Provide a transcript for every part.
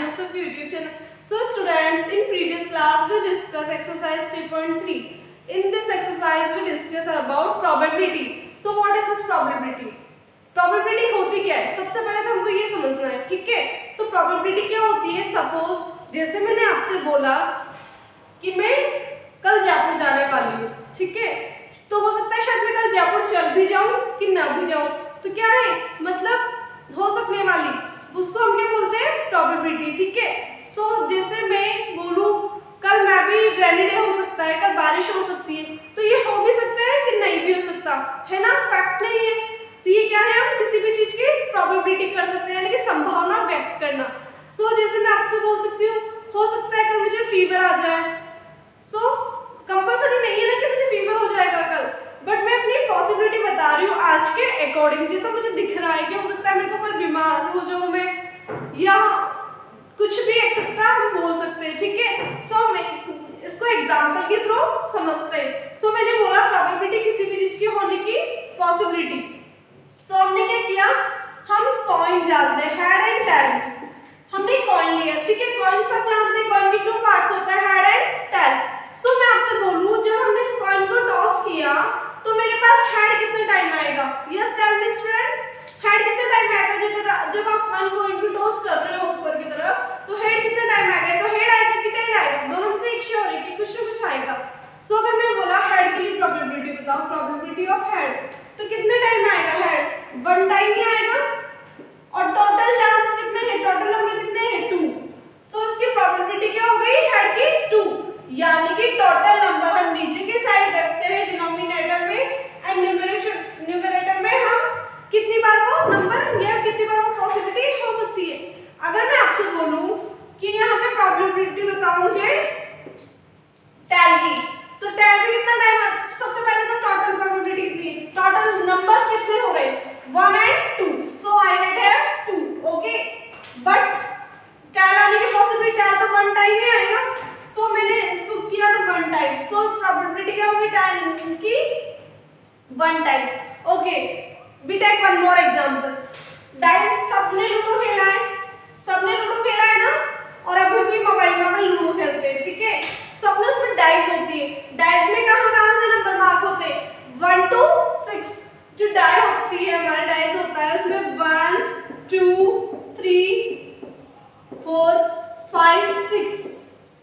News of YouTube channel. So students, in previous class we discussed exercise 3.3. In this exercise we discuss about probability. So what is this probability? Probability होती क्या है? सबसे पहले तो हमको ये समझना है, ठीक है? So probability क्या होती है? Suppose जैसे मैंने आपसे बोला कि मैं कल जयपुर जाने वाली हूँ, ठीक है? तो हो सकता है शायद मैं कल जयपुर चल भी जाऊँ कि ना भी जाऊँ, तो क्या है मतलब हो सकने वाली, उसको हम क्या बोलते हैं? प्रोबेबिलिटी, ठीक है? सो जैसे मैं बोलूँ कल मैं भी रेनी डे हो सकता है, कल बारिश हो सकती है, तो ये हो भी सकता है कि नहीं भी हो सकता है ना, फैक्ट नहीं है। तो ये क्या है, हम किसी भी चीज की प्रोबेबिलिटी कर सकते हैं, यानी कि संभावना व्यक्त करना। सो जैसे मैं आपसे बोल सकती हूँ हो सकता है कल मुझे फीवर आ जाए, सो कंपल्सरी नहीं है ना कि मुझे फीवर हो जाएगा कल, बट मैं अपनी पॉसिबिलिटी बता रही हूँ आज के अकॉर्डिंग, जैसा मुझे दिख रहा है कि हो सकता है मेरे को कल बीमार हो जाऊँ मैं, या कुछ भी एक्सेट्रा हम बोल सकते हैं, ठीक है? सो मैं इसको एग्जांपल के थ्रू समझते हैं। सो मैंने बोला प्रोबेबिलिटी किसी भी चीज की होने की पॉसिबिलिटी। सो हमने क्या किया, हम कॉइन डालते हैं, हेड एंड टेल। हमने कॉइन लिया, ठीक है? कॉइन सब जानते हैं, कॉइन की 2 पार्ट्स होता है, हेड एंड टेल। सो मैं आपसे बोलूं जब हमने इस कॉइन को टॉस किया तो मेरे पास हेड कितने टाइम आएगा? Yes tell me students, head कितने टाइम में आएगा? जब आप वन कॉइन को टॉस कर रहे हो ऊपर की तरफ तो हेड कितने टाइम आएगा? तो हेड आएगा कि टेल आएगा? दोनों में से एक श्योर है कि कुछ ना कुछ आएगा। सो अगर मैं बोला हेड के लिए प्रोबेबिलिटी बताओ, प्रोबेबिलिटी ऑफ हेड, तो कितने टाइम में आएगा हेड? 1 टाइम ही आएगा। और टोटल चांस कितने हैं? टोटल नंबर कितने हैं? 2। सो इसकी प्रोबेबिलिटी क्या हो गई? हेड की 2, यानी कि टोटल नंबर हम नीचे की साइड रखते हैं डिनोमिनेटर में, एंड न्यूमरेटर में हम कितनी बार वो नंबर या कितनी बार वो पॉसिबिलिटी हो सकती है। अगर मैं आपसे बोलूं कि यहाँ पे प्रोबेबिलिटी बताओ मुझे टेल की, तो टेल में कितना टाइम, सबसे पहले तो टोटल प्रोबेबिलिटी कितनी है, टोटल नंबर्स कितने हो रहे हैं? 1 and 2, so I get here 2, okay, but tell आने की पॉसिबिलिटी, टेल तो 1 टाइम ही आएगा, सो मैंने इसको किया तो 1 टाइम, सो प्रोबेबिलिटी क्या होगी टेल की? 1 time. Okay, we take one more example. Dice, सबने लूडो खेला है, सबने लूडो खेला है ना, और अभी भी मोबाइल में अपन लूडो खेलते हैं, ठीक है? सबने उसमें डाइस होती है, डाइस में कहाँ से नंबर मार्क होते हैं? 1 to 6। जो डाई होती है, हमारा डाइस होता है उसमें 1 2 3 4 5 6,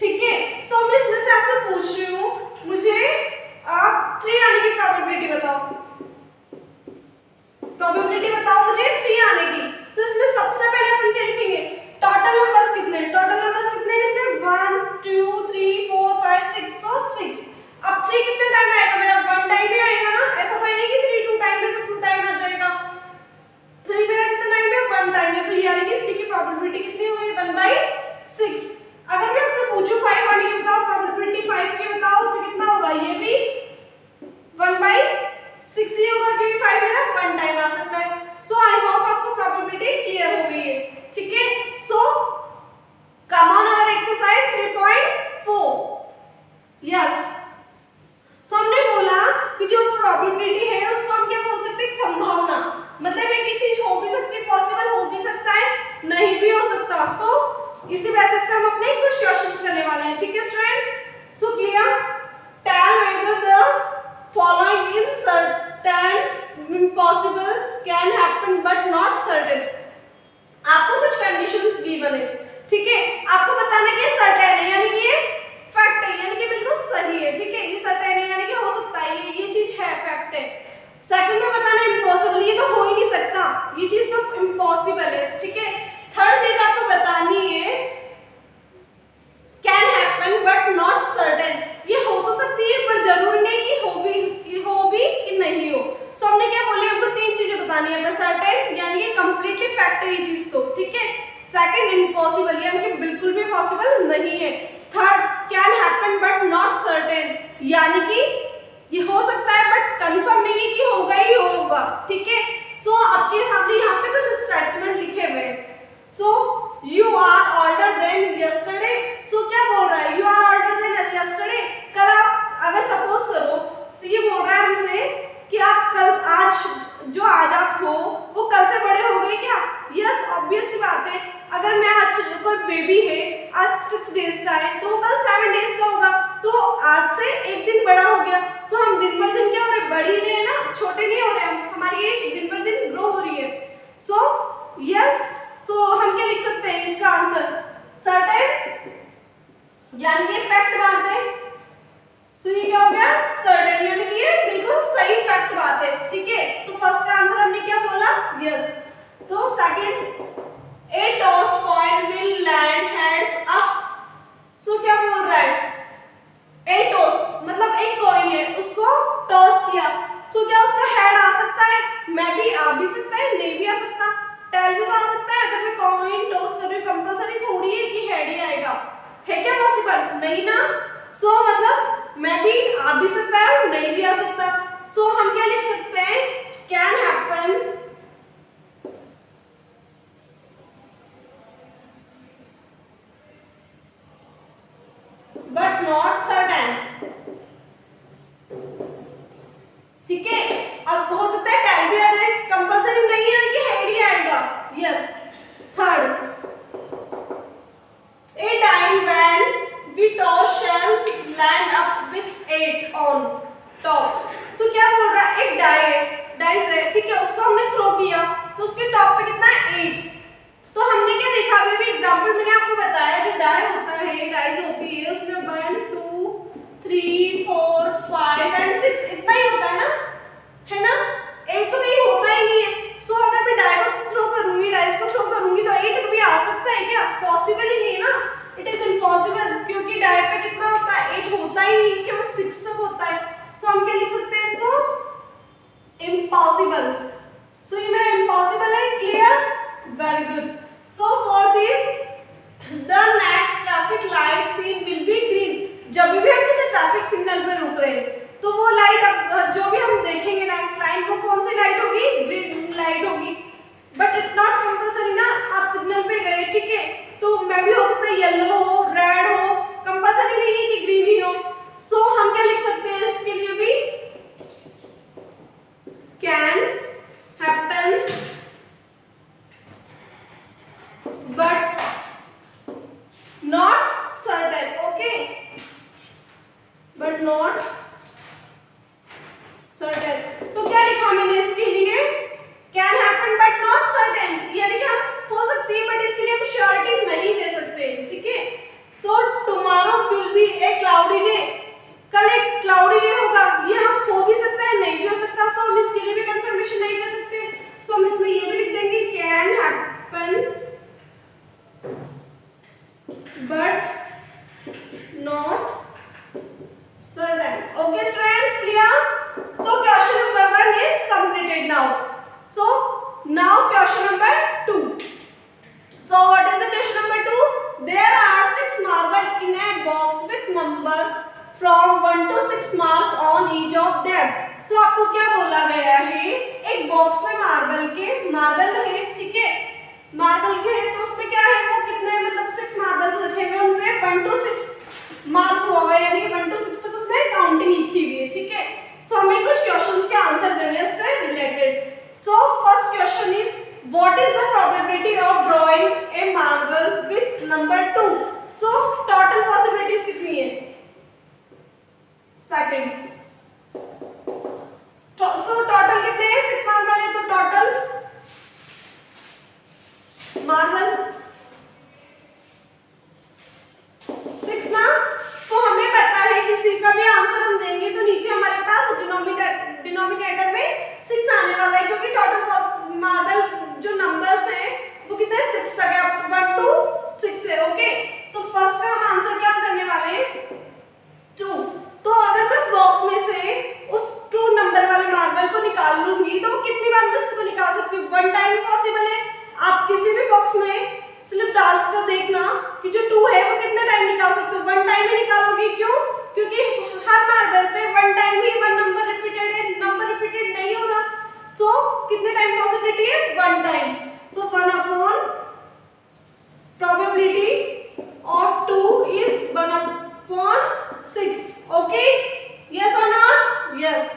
ठीक है? सो मैं इसमें से आपसे पूछ रही हूँ, मुझे आप 3 आने की प्रोबेबिलिटी बताओ, प्रोबेबिलिटी बताओ मुझे 3 आने की। तो इसमें सबसे पहले अपन क्या लिखेंगे? टोटल नंबर्स कितने हैं? टोटल नंबर्स कितने हैं इसमें? 1 2 3 4 5 6, सो 6। अब 3 कितने टाइम में आएगा मेरा? 1 टाइम में आएगा ना, ऐसा तो नहीं कि 3 2 टाइम में, तो 2 टाइम आ जाएगा। 3 मेरा कितना टाइम में? 1 टाइम में, तो यानी कि 3 की प्रोबेबिलिटी कितनी हो गई? 1/6। अगर मैं आपसे पूछूं 5 आने की बताओ, प्रोबेबिलिटी 5 की बताओ, तो कितना होगा? ये भी 1/6 ही होगा, क्योंकि 5 मेरा 1 टाइम आ सकता है। सो आई होप आपको प्रोबेबिलिटी क्लियर हो गई है, ठीक है? So come on our exercise 3.4। Yes, so हमने बोला कि जो प्रोबेबिलिटी है उसको हम क्या बोल सकते हैं? संभावना, मतलब एक ही चीज हो भी सकती है, पॉसिबल हो भी सकता है, नहीं भी हो सकता। सो इसी बेसिस पे हम अपने कुछ क्वेश्चंस करने वाले हैं, ठीक है students? So clear, tell whether the following in certain impossible can happen but not certain. आपको कुछ कंडीशंस गिवन है, ठीक है? आपको बताना कि सर्टेन है, यानी कि ये फैक्ट है, यानी कि बिल्कुल सही है, ठीक है? ये सर्टेन है यानी कि हो सकता है, ये चीज है, फैक्ट है। सेकंड में बताना इम्पॉसिबल, ये तो हो ही नहीं सकता, ये चीज तो इम्पॉसिबल है, ठीक है? थर्ड चीज आपको बतानी है can happen but not certain, ये हो तो सकती है पर जरूरी नहीं कि हो भी कि नहीं हो। सो हमने क्या बोली, हमको 3 चीजें बतानी है, सर्टेन यानी कि कंप्लीटली फैक्ट है ये चीज तो, ठीक है? सेकंड इम्पॉसिबल, यानी कि बिल्कुल भी पॉसिबल नहीं है। Third can happen but not certain, यानी कि ये हो सकता है बट कंफर्म नहीं है कि होगा ही होगा, ठीक है? सो आपके सामने यहाँ पे कुछ स्टेटमेंट लिखे हुए हैं। So you are older than yesterday, so क्या बोल रहा है? You are older than yesterday, कल आप अगर सपोज करो तो ये बोल रहा है हमसे कि आप कल, आज जो आज आप हो वो कल से बड़े हो गए क्या? यस, ऑब्वियस सी बात है, अगर मैं आज कोई बेबी है, आज 6 डेज का है तो कल 7 डेज का होगा, तो आज से एक दिन बड़ा हो गया, तो हम दिन पर दिन क्या हो रहे हैं, बढ़ ही रहे हैं ना, छोटे नहीं हो रहे हैं, हमारी एज दिन पर दिन ग्रो हो रही है। सो यस, सो हम क्या लिख सकते हैं इसका आंसर, सर्टेन, यानी कि फैक्ट बात है। सो ये क्या हो गया, सर्टेन, यानी कि ये बिल्कुल सही फैक्ट बात है, ठीक है। सो फर्स्ट का आंसर हमने क्या बोला, यस। तो second, A tossed coin will land heads up. सो क्या बोल रहा है, A toss मतलब एक कॉइन है, उसको टॉस किया, सो क्या उसका हेड आ सकता है, मैं भी आ भी सकता है, नहीं भी आ सकता, टेल भी तो आ सकता है। अगर मैं कॉइन टॉस कर रही हूँ, कंपलसरी थोड़ी है कि हेड ही आएगा, है क्या पॉसिबल, नहीं ना। सो मतलब मैं भी आ भी सकता है और नहीं भी आ सकता। सो हम क्या लिख सकते हैं, can happen but not certain, ठीक है। अब हो सकता है टेल भी आ जाए, कंपलसरी नहीं है कि हेड ही आएगा, yes. Third, a time when we toss shall land up with 8 on top. तो क्या बोल रहा है, एक डाइस है, ठीक है, उसको हमने थ्रो किया तो उसके टॉप पे कितना है, 8। तो हमने क्या देखा, अभी भी एग्जांपल मैंने आपको बताया, जो डाई होता है, डाइस होती है, उसमें 1 2 3 4 5 एंड 6 इतना ही होता है ना, 8 तो कहीं होता ही नहीं है। सो अगर मैं डाई को थ्रो करूंगी, डाइस को थ्रो करूंगी तो 8 कभी आ सकता है क्या, पॉसिबल ही नहीं है ना, इट इज इम्पॉसिबल, क्योंकि डाई पे कितना होता है, 8 होता ही नहीं, केवल 6 तक होता है। सो हम क्या लिख सकते हैं इसको, इम्पॉसिबल। सो ये मेरा इम्पॉसिबल है, clear, very good. So for this, the next traffic light scene will be green. जब भी हम किसी ट्रैफिक सिग्नल पे रुक रहे हैं तो वो लाइट, अब जो भी हम देखेंगे नेक्स्ट लाइन, वो कौन सी लाइट होगी, ग्रीन लाइट होगी। बट इट नॉट कंपलसरी ना, आप सिग्नल पे गए, ठीक है, तो मैं भी हो सकता है येलो हो, रेड हो, कंपलसरी नहीं है कि ग्रीन ही हो। सो हम क्या लिख सकते हैं इसके लिए भी, can happen but not certain, okay, but not certain। so क्या लिखा मैंने इसके लिए, can happen but not certain, यानी कि हम हो सकती है बट इसके लिए हम श्योरिटी नहीं दे सकते, ठीक है। so tomorrow will be a cloudy day, कल एक क्लाउडी डे होगा, ये हम हो भी सकता है, नहीं भी हो सकता, सो हम इसके लिए भी कंफर्मेशन नहीं कर सकते। सो हम इसमें ये भी लिख देंगे, can happen but not certain, okay students, clear। so question number 1 is completed now। so now question number 2। so what is the question number 2? there are 6 marbles in a box with number from 1 to 6 mark on each of them। so आपको क्या बोला गया है, एक box में marble है, ठीक है, मार्बल के है, तो उसमें क्या है, वो कितने, मतलब 6 मार्बल रखे हुए, उनपे 1 to 6 मार्क हुआ हुआ है, यानी कि 1 to 6 तक उसमें काउंटिंग लिखी हुई है, ठीक है। सो हमें कुछ क्वेश्चंस के आंसर देने हैं उससे related. So first question is, what is the probability of drawing A marble with number 2। So total possibilities कितनी है, सेकंड, सो टोटल कितने हैं, 6 मार्बल है, तो टोटल मार्बल 6 ना। सो हमें पता है किसी का भी आंसर हम देंगे तो नीचे हमारे पास डिनोमिनेटर में 6 आने वाला है, क्योंकि टोटल मार्बल जो नंबर्स हैं वो कितने, 6 तक है, 1 to 6 है, ओके। सो फर्स्ट का हम आंसर क्या करने वाले हैं, 2। तो अगर मैं उस बॉक्स में से उस 2 नंबर वाले मार्बल को निकाल लूंगी तो कितनी बार मैं उसको निकाल सकती हूँ, 1 टाइम पॉसिबल है। आप किसी भी बॉक्स में स्लिप डाल कर देखना कि जो 2 है वो कितने टाइम निकाल सकते हो, 1 टाइम ही निकालोगे, क्यों, क्योंकि हर मार्बल पे 1 टाइम ही 1 नंबर रिपीटेड है, नंबर रिपीटेड नहीं हो रहा। सो कितने टाइम पॉसिबिलिटी है, 1 time. So 1 upon probability of 2 is 1 upon 6, okay, yes और नॉट, यस।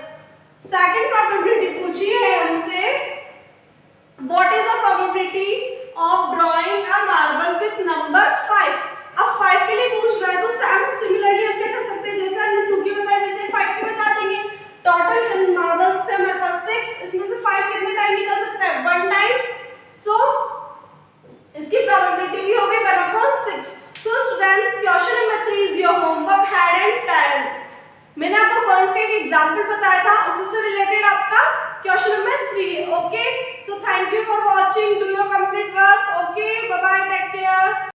सेकंड प्रोबेबिलिटी पूछी है हमसे, what is the probability of drawing a marble with with number 5। अब 5 के लिए पूछ रहा है तो सिमिलरली हम क्या कर सकते हैं, जैसे हमने 2 की बताई वैसे 5 की बता देंगे। टोटल मार्बल्स थे हमारे पास 6, इसमें से 5 कितने टाइम निकल सकता है, 1 टाइम। सो इसकी प्रोबेबिलिटी भी हो गई 1/6। So students, question number 3 is your homework head and tail. मैंने आपको कॉइंस का एक एग्जांपल बताया था, उसी से रिलेटेड आपका question number 3। Okay, so thank you for watching, do your complete work. Okay, bye bye, take care.